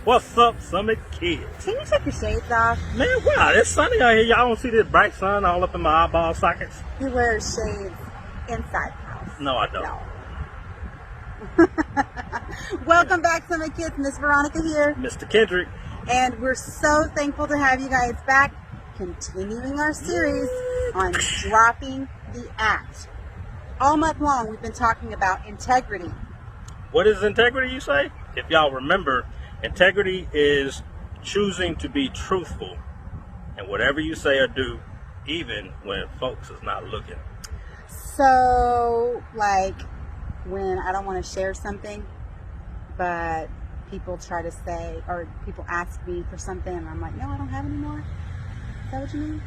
What's up, Summit Kids? Can you take your shades off? Man, wow, it's sunny out here. Y'all don't see this bright sun all up in my eyeball sockets? He wears shades inside the house. No, I don't. No. Welcome back, Summit Kids. Miss Veronica here. Mr. Kendrick. And we're so thankful to have you guys back, continuing our series on dropping the act. All month long, we've been talking about integrity. What is integrity, you say? If y'all remember, integrity is choosing to be truthful in whatever you say or do, even when folks is not looking. So, like, when I don't want to share something, but people try to say, or people ask me for something, and I'm like, no, I don't have any more. Is that what you mean?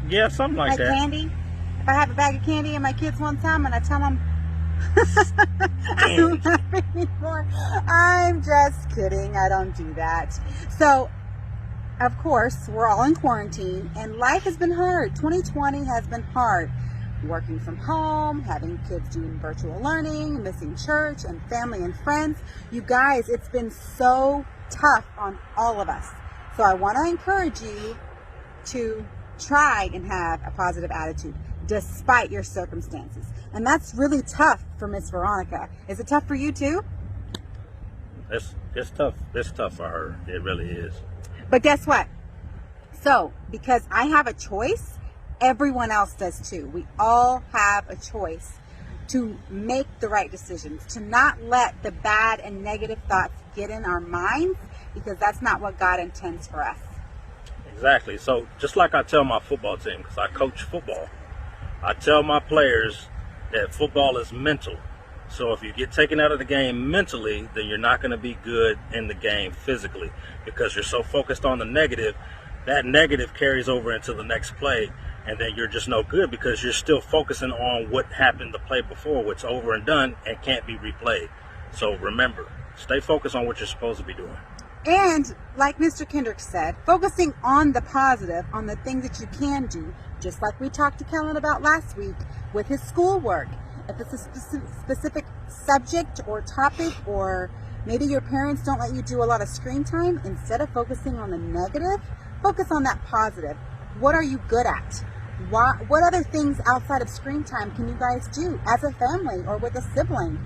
Yeah, something like that. Like candy? If I have a bag of candy and my kids one time and I tell them, I don't have any more. I'm just kidding. I don't do that. So, of course, we're all in quarantine and life has been hard. 2020 has been hard. Working from home, having kids doing virtual learning, missing church and family and friends. You guys, it's been so tough on all of us. So I want to encourage you to try and have a positive attitude despite your circumstances. And that's really tough for Miss Veronica. Is it tough for you too? It's tough. It's tough for her. It really is. But guess what? So, because I have a choice, everyone else does too. We all have a choice to make the right decisions, to not let the bad and negative thoughts get in our minds, because that's not what God intends for us. Exactly. So just like I tell my football team, because I coach football, I tell my players that football is mental. So if you get taken out of the game mentally, then you're not going to be good in the game physically, because you're so focused on the negative. That negative carries over into the next play, and then you're just no good because you're still focusing on what happened the play before, what's over and done and can't be replayed. So remember, stay focused on what you're supposed to be doing. And like Mr. Kendrick said, focusing on the positive, on the things that you can do, just like we talked to Kellen about last week with his schoolwork. If it's a specific subject or topic, or maybe your parents don't let you do a lot of screen time, instead of focusing on the negative, focus on that positive. What are you good at? What other things outside of screen time can you guys do as a family or with a sibling?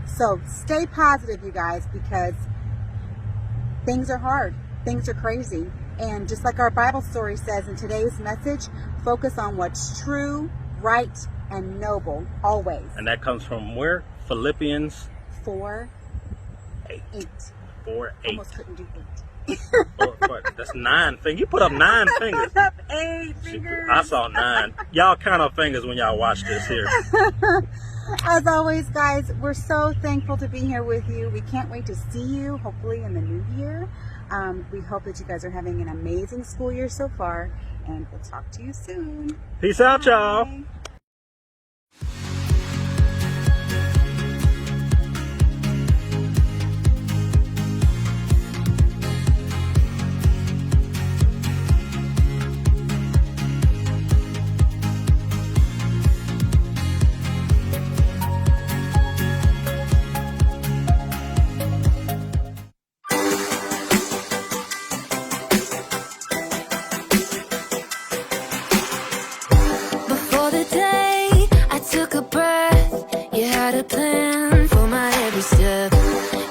So stay positive, you guys, because things are hard. Things are crazy. And just like our Bible story says in today's message, focus on what's true, right, and noble, always. And that comes from where? Philippians 4:8. 4:8. Almost couldn't do 8. That's 9 fingers. You put up 9 fingers. Up 8 fingers. I saw 9. Y'all count up fingers when y'all watch this here. As always, guys, we're so thankful to be here with you. We can't wait to see you, hopefully in the new year. We hope that you guys are having an amazing school year so far, and we'll talk to you soon. Peace out, y'all. Bye. Plan for my every step.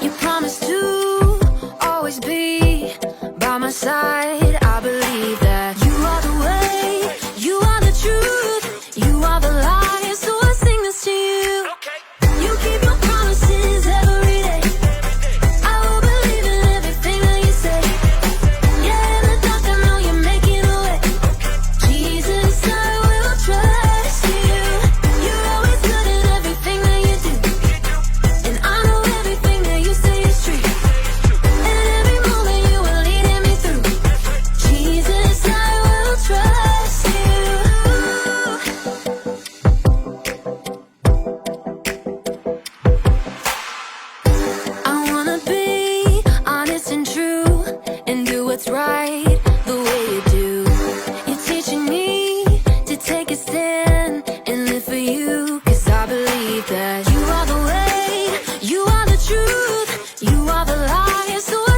You promised to always be by my side. I believe that you are the way, you are the truth, you are the light. So I sing this to you. You keep your promises every day. I will believe in everything that you say. Yeah, in the dark I know you're making a way. Jesus, I will trust you. You're always good at everything that you do. And I know everything that you say is true. And every moment you are leading me through. Jesus, I will trust you. I wanna be honest and true and do what's right the way you do. You're teaching me to take a stand and live for you, 'cause I believe that you are the way, you are the truth, you are the light. So I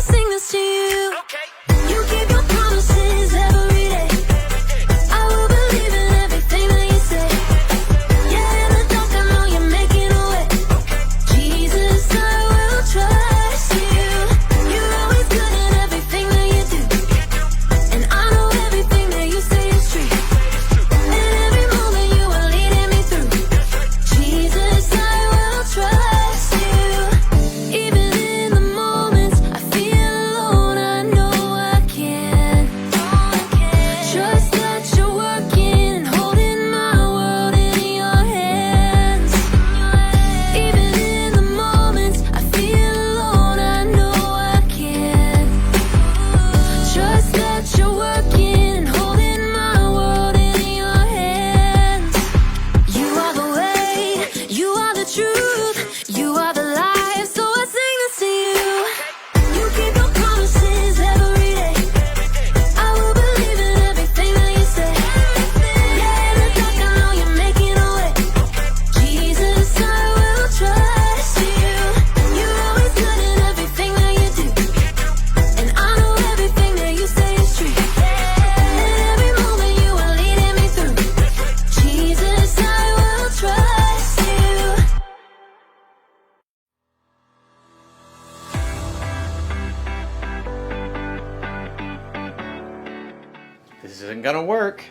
This isn't gonna work.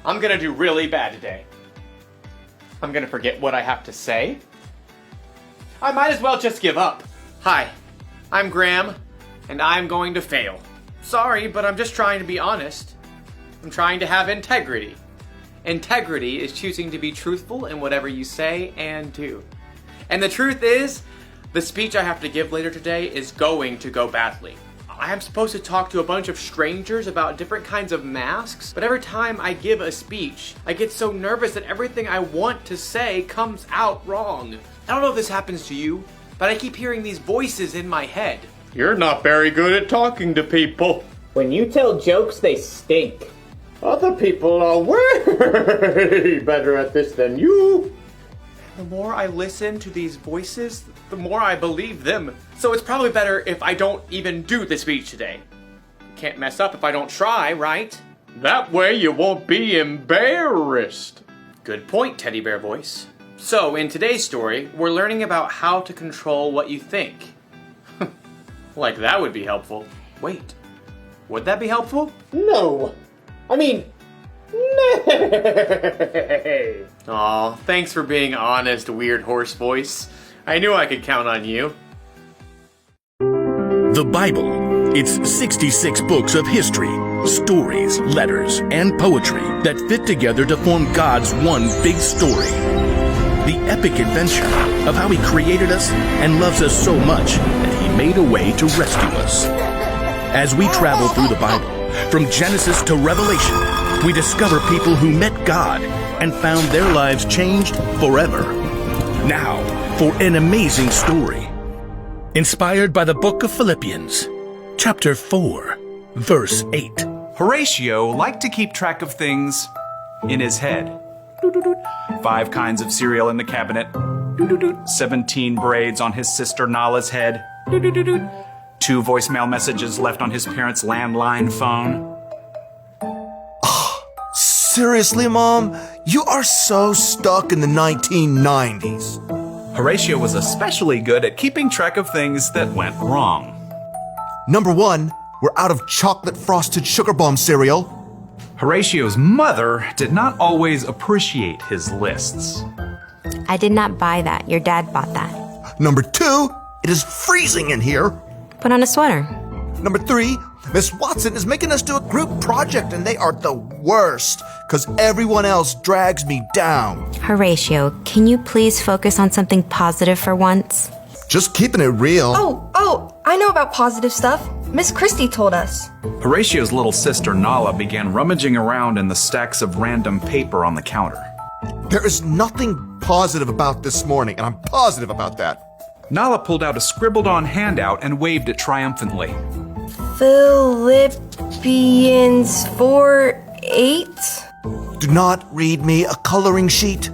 I'm gonna do really bad today. I'm gonna forget what I have to say. I might as well just give up. Hi, I'm Graham, and I'm going to fail. Sorry, but I'm just trying to be honest. I'm trying to have integrity. Integrity is choosing to be truthful in whatever you say and do. And the truth is, the speech I have to give later today is going to go badly. I am supposed to talk to a bunch of strangers about different kinds of masks, but every time I give a speech, I get so nervous that everything I want to say comes out wrong. I don't know if this happens to you, but I keep hearing these voices in my head. You're not very good at talking to people. When you tell jokes, they stink. Other people are way better at this than you. The more I listen to these voices, the more I believe them. So it's probably better if I don't even do the speech today. Can't mess up if I don't try, right? That way you won't be embarrassed. Good point, teddy bear voice. So in today's story, we're learning about how to control what you think. Like that would be helpful. Wait, would that be helpful? No. I mean, nay. Aw, thanks for being honest, weird horse voice. I knew I could count on you. The Bible. It's 66 books of history, stories, letters, and poetry that fit together to form God's one big story. The epic adventure of how He created us and loves us so much that He made a way to rescue us. As we travel through the Bible, from Genesis to Revelation, we discover people who met God and found their lives changed forever. Now, for an amazing story. Inspired by the book of Philippians, chapter 4, verse 8. Horatio liked to keep track of things in his head. 5 kinds of cereal in the cabinet. 17 braids on his sister Nala's head. 2 voicemail messages left on his parents' landline phone. Seriously, Mom? You are so stuck in the 1990s. Horatio was especially good at keeping track of things that went wrong. Number 1, we're out of chocolate frosted sugar bomb cereal. Horatio's mother did not always appreciate his lists. I did not buy that. Your dad bought that. Number 2, it is freezing in here. Put on a sweater. Number 3, Miss Watson is making us do a group project and they are the worst because everyone else drags me down. Horatio, can you please focus on something positive for once? Just keeping it real. Oh, I know about positive stuff. Miss Christie told us. Horatio's little sister Nala began rummaging around in the stacks of random paper on the counter. There is nothing positive about this morning, and I'm positive about that. Nala pulled out a scribbled-on handout and waved it triumphantly. Philippians 4:8. Do not read me a coloring sheet.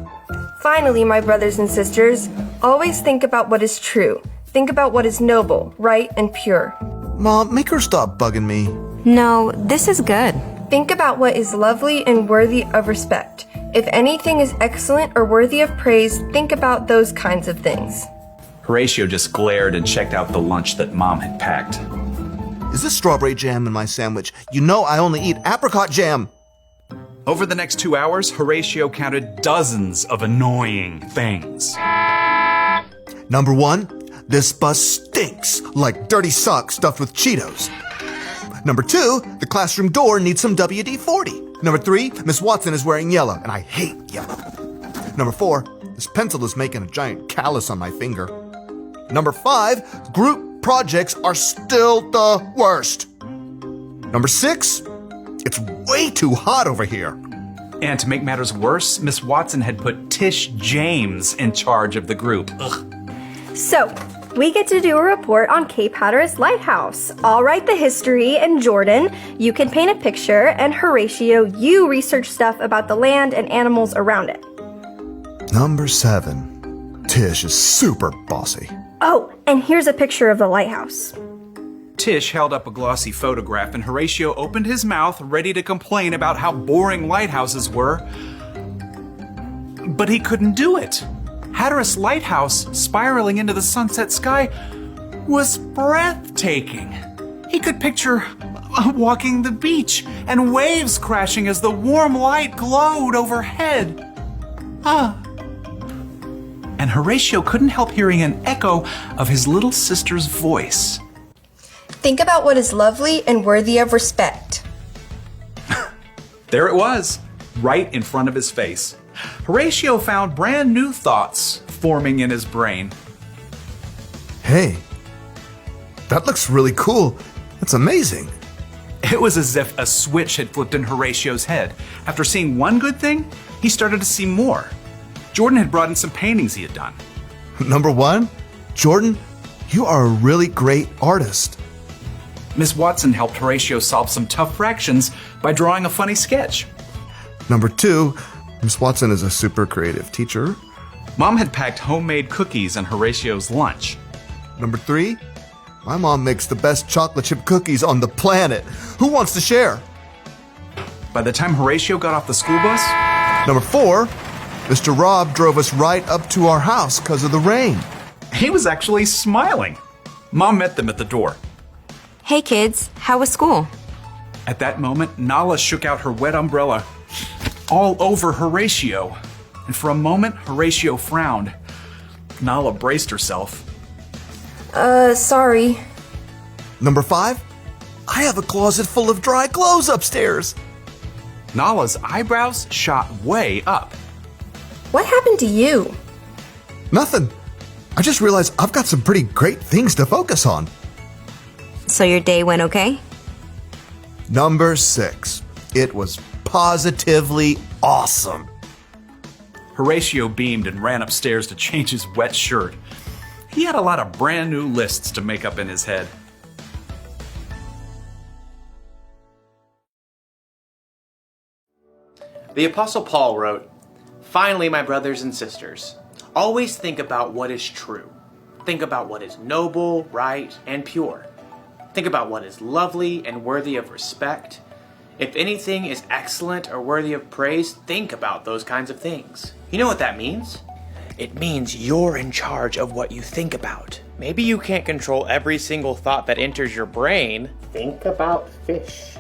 Finally, my brothers and sisters, always think about what is true. Think about what is noble, right, and pure. Mom, make her stop bugging me. No, this is good. Think about what is lovely and worthy of respect. If anything is excellent or worthy of praise, think about those kinds of things. Horatio just glared and checked out the lunch that Mom had packed. Is this strawberry jam in my sandwich? You know I only eat apricot jam. Over the next 2 hours, Horatio counted dozens of annoying things. Number 1, this bus stinks like dirty socks stuffed with Cheetos. Number 2, the classroom door needs some WD-40. Number 3, Miss Watson is wearing yellow, and I hate yellow. Number 4, this pencil is making a giant callus on my finger. Number 5, group projects are still the worst. Number 6, it's way too hot over here. And to make matters worse, Miss Watson had put Tish James in charge of the group. Ugh. So, we get to do a report on Cape Hatteras Lighthouse. I'll write the history, and Jordan, you can paint a picture, and Horatio, you research stuff about the land and animals around it. Number 7, Tish is super bossy. Oh, and here's a picture of the lighthouse. Tish held up a glossy photograph and Horatio opened his mouth, ready to complain about how boring lighthouses were. But he couldn't do it. Hatteras Lighthouse, spiraling into the sunset sky, was breathtaking. He could picture walking the beach and waves crashing as the warm light glowed overhead. And Horatio couldn't help hearing an echo of his little sister's voice. Think about what is lovely and worthy of respect. There it was, right in front of his face. Horatio found brand new thoughts forming in his brain. Hey, that looks really cool. That's amazing. It was as if a switch had flipped in Horatio's head. After seeing one good thing, he started to see more. Jordan had brought in some paintings he had done. Number 1, Jordan, you are a really great artist. Miss Watson helped Horatio solve some tough fractions by drawing a funny sketch. Number 2, Miss Watson is a super creative teacher. Mom had packed homemade cookies in Horatio's lunch. Number 3, my mom makes the best chocolate chip cookies on the planet. Who wants to share? By the time Horatio got off the school bus... Number 4, Mr. Rob drove us right up to our house because of the rain. He was actually smiling. Mom met them at the door. Hey kids, how was school? At that moment, Nala shook out her wet umbrella all over Horatio. And for a moment, Horatio frowned. Nala braced herself. Sorry. Number 5, I have a closet full of dry clothes upstairs. Nala's eyebrows shot way up. What happened to you? Nothing. I just realized I've got some pretty great things to focus on. So your day went okay? Number 6, it was positively awesome. Horatio beamed and ran upstairs to change his wet shirt. He had a lot of brand new lists to make up in his head. The Apostle Paul wrote, "Finally, my brothers and sisters, always think about what is true. Think about what is noble, right, and pure. Think about what is lovely and worthy of respect. If anything is excellent or worthy of praise, think about those kinds of things." You know what that means? It means you're in charge of what you think about. Maybe you can't control every single thought that enters your brain. Think about fish.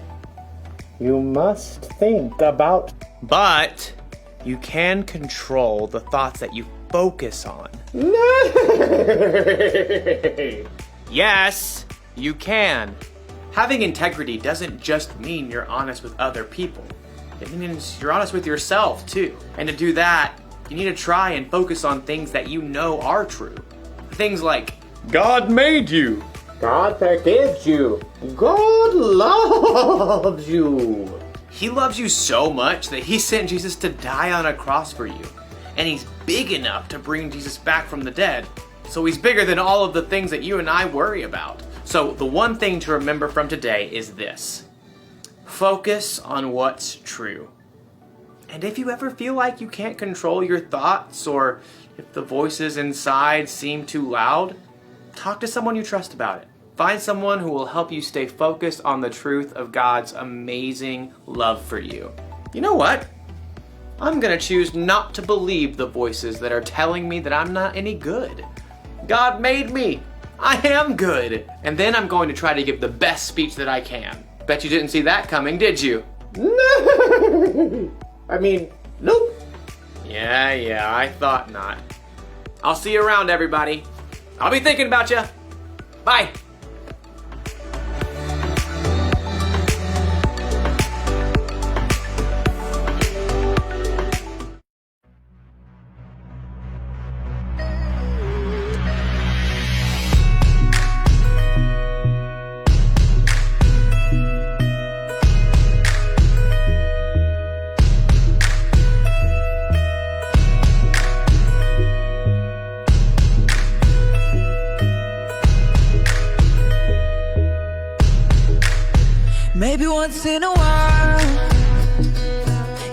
You must think about... But you can control the thoughts that you focus on. Yes, you can. Having integrity doesn't just mean you're honest with other people. It means you're honest with yourself too. And to do that, you need to try and focus on things that you know are true. Things like, God made you. God forgives you. God loves you. He loves you so much that he sent Jesus to die on a cross for you. And he's big enough to bring Jesus back from the dead. So he's bigger than all of the things that you and I worry about. So the one thing to remember from today is this. Focus on what's true. And if you ever feel like you can't control your thoughts, or if the voices inside seem too loud, talk to someone you trust about it. Find someone who will help you stay focused on the truth of God's amazing love for you. You know what? I'm gonna choose not to believe the voices that are telling me that I'm not any good. God made me. I am good. And then I'm going to try to give the best speech that I can. Bet you didn't see that coming, did you? No. I mean, nope. Yeah, I thought not. I'll see you around, everybody. I'll be thinking about you. Bye. Maybe once in a while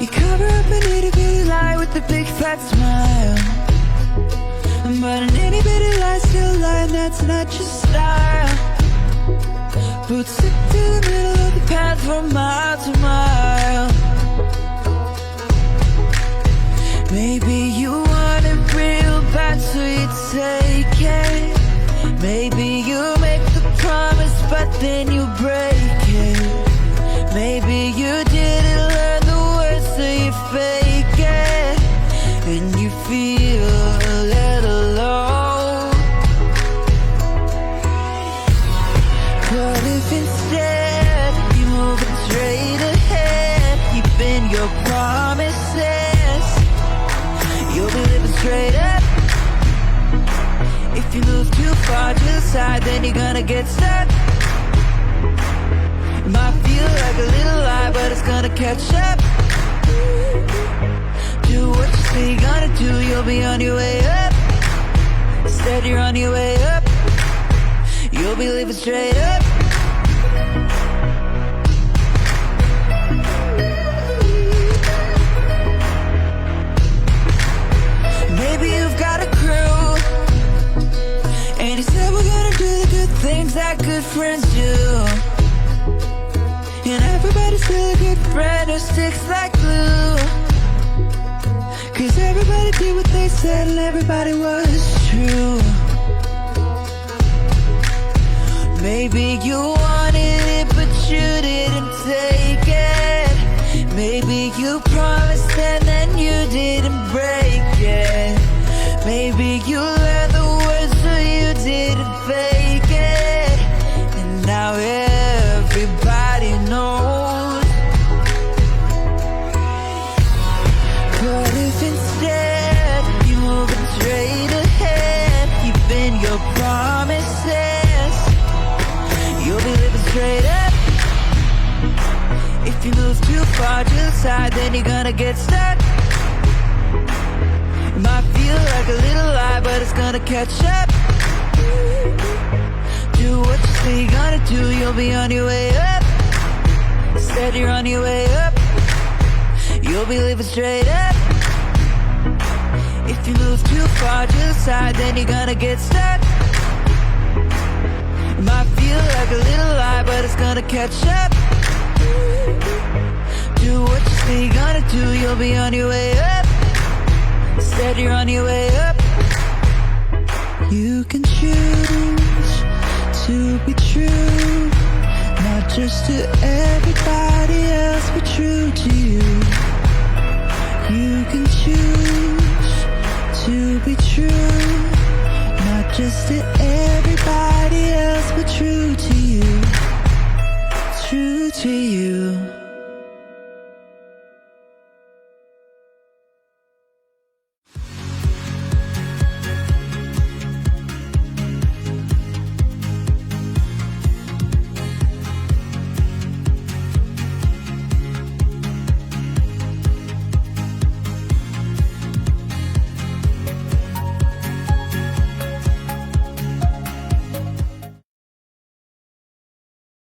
you cover up an itty bitty lie with a big fat smile. But an itty bitty lie still lie, and that's not your style. But stick to the middle of the path from mile to mile. Maybe you want it real bad, so you take it. Maybe you make the promise, but then you break it. Maybe you didn't learn the words, so you fake it, and you feel a little low. What if instead you moving straight ahead, keeping your promises? You'll be living straight up. If you move too far to the side, then you're gonna get stuck. It might feel like a little lie, but it's gonna catch up. Do what you say you're gonna do, you'll be on your way up. Instead you're on your way up. You'll be living straight up. Maybe you've got a crew, and you said we're gonna do the good things that good friends do. And everybody's still a good friend who sticks like glue. Cause everybody did what they said and everybody was true. Maybe you wanted it but you didn't take it. Maybe you promised and then you didn't break it. Maybe you learned the words so you didn't fake it. And now everybody knows. What if instead you moving straight ahead, keeping your promises? You'll be living straight up. If you move too far to the side, then you're gonna get stuck. It might feel like a little lie, but it's gonna catch up. Do what you say you're gonna do, you'll be on your way up. Instead you're on your way up. You'll be living straight up. If you move too far to the side, then you're gonna get stuck. It might feel like a little lie, but it's gonna catch up. Do what you say you're gonna do, you'll be on your way up. Instead you're on your way up. You can choose to be true, not just to everybody else, but true to you. You can choose to be true, not just to everybody else, but true to you. True to you.